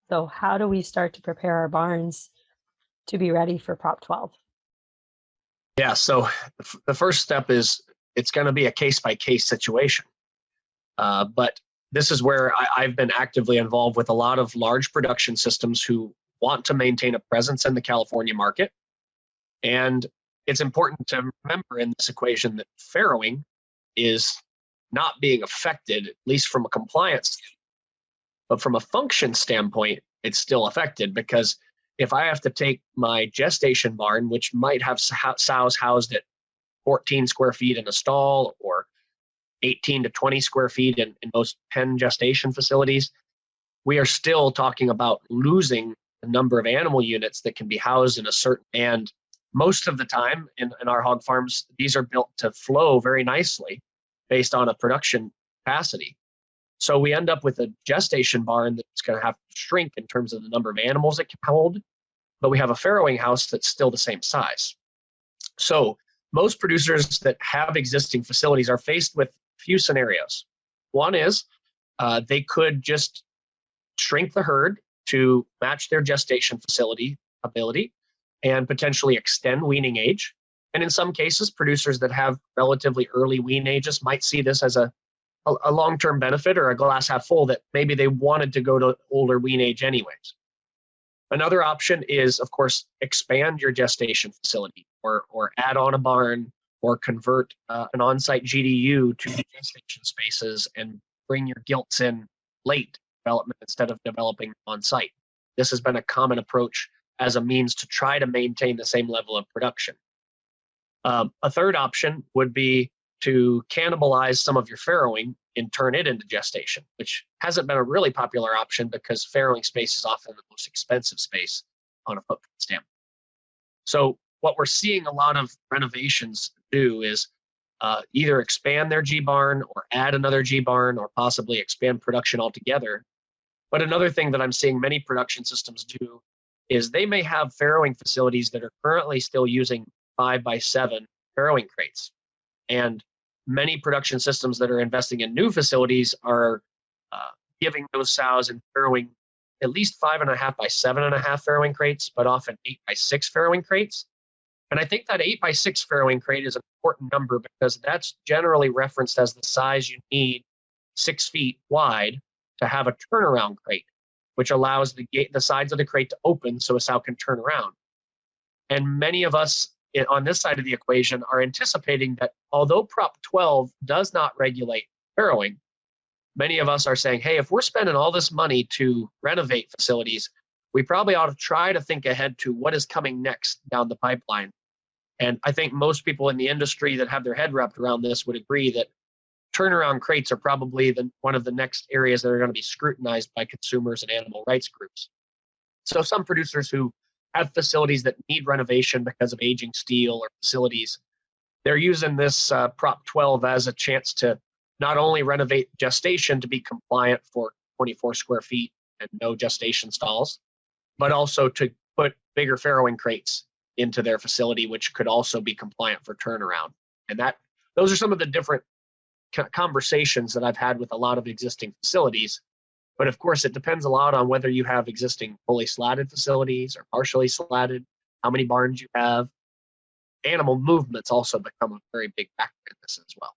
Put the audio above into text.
So how do we start to prepare our barns to be ready for Prop 12? Yeah, so the first step is it's going to be a case-by-case situation. But this is where I've been actively involved with a lot of large production systems who want to maintain a presence in the California market. And it's important to remember in this equation that farrowing is not being affected, at least from a compliance standpoint. But from a function standpoint, it's still affected, because if I have to take my gestation barn, which might have sows housed at 14 square feet in a stall or 18 to 20 square feet in most pen gestation facilities, we are still talking about losing the number of animal units that can be housed in a certain, and most of the time in our hog farms, these are built to flow very nicely based on a production capacity. So we end up with a gestation barn that's going to have to shrink in terms of the number of animals it can hold, but we have a farrowing house that's still the same size. So most producers that have existing facilities are faced with a few scenarios. One is they could just shrink the herd to match their gestation facility ability and potentially extend weaning age. And in some cases, producers that have relatively early wean ages might see this as a long-term benefit or a glass half full, that maybe they wanted to go to older wean age anyways. Another option is, of course, expand your gestation facility or add on a barn or convert an on-site GDU to gestation spaces and bring your gilts in late development instead of developing on-site. This has been a common approach as a means to try to maintain the same level of production. A third option would be to cannibalize some of your farrowing and turn it into gestation, which hasn't been a really popular option because farrowing space is often the most expensive space on a footprint standpoint. So what we're seeing a lot of renovations do is either expand their G-barn or add another G-barn or possibly expand production altogether. But another thing that I'm seeing many production systems do is they may have farrowing facilities that are currently still using 5x7 farrowing crates. And many production systems that are investing in new facilities are giving those sows and farrowing at least 5.5 by 7.5 farrowing crates, but often 8x6 farrowing crates. And I think that 8x6 farrowing crate is an important number because that's generally referenced as the size you need 6 feet wide to have a turnaround crate, which allows the sides of the crate to open so a sow can turn around. And many of us on this side of the equation are anticipating that although Prop 12 does not regulate farrowing, many of us are saying, hey, if we're spending all this money to renovate facilities, we probably ought to try to think ahead to what is coming next down the pipeline. And I think most people in the industry that have their head wrapped around this would agree that turnaround crates are probably one of the next areas that are going to be scrutinized by consumers and animal rights groups. So some producers who have facilities that need renovation because of aging steel or facilities, they're using this Prop 12 as a chance to not only renovate gestation to be compliant for 24 square feet and no gestation stalls, but also to put bigger farrowing crates into their facility, which could also be compliant for turnaround. And those are some of the different conversations that I've had with a lot of existing facilities. But of course, it depends a lot on whether you have existing fully slatted facilities or partially slatted, how many barns you have. Animal movements also become a very big factor in this as well.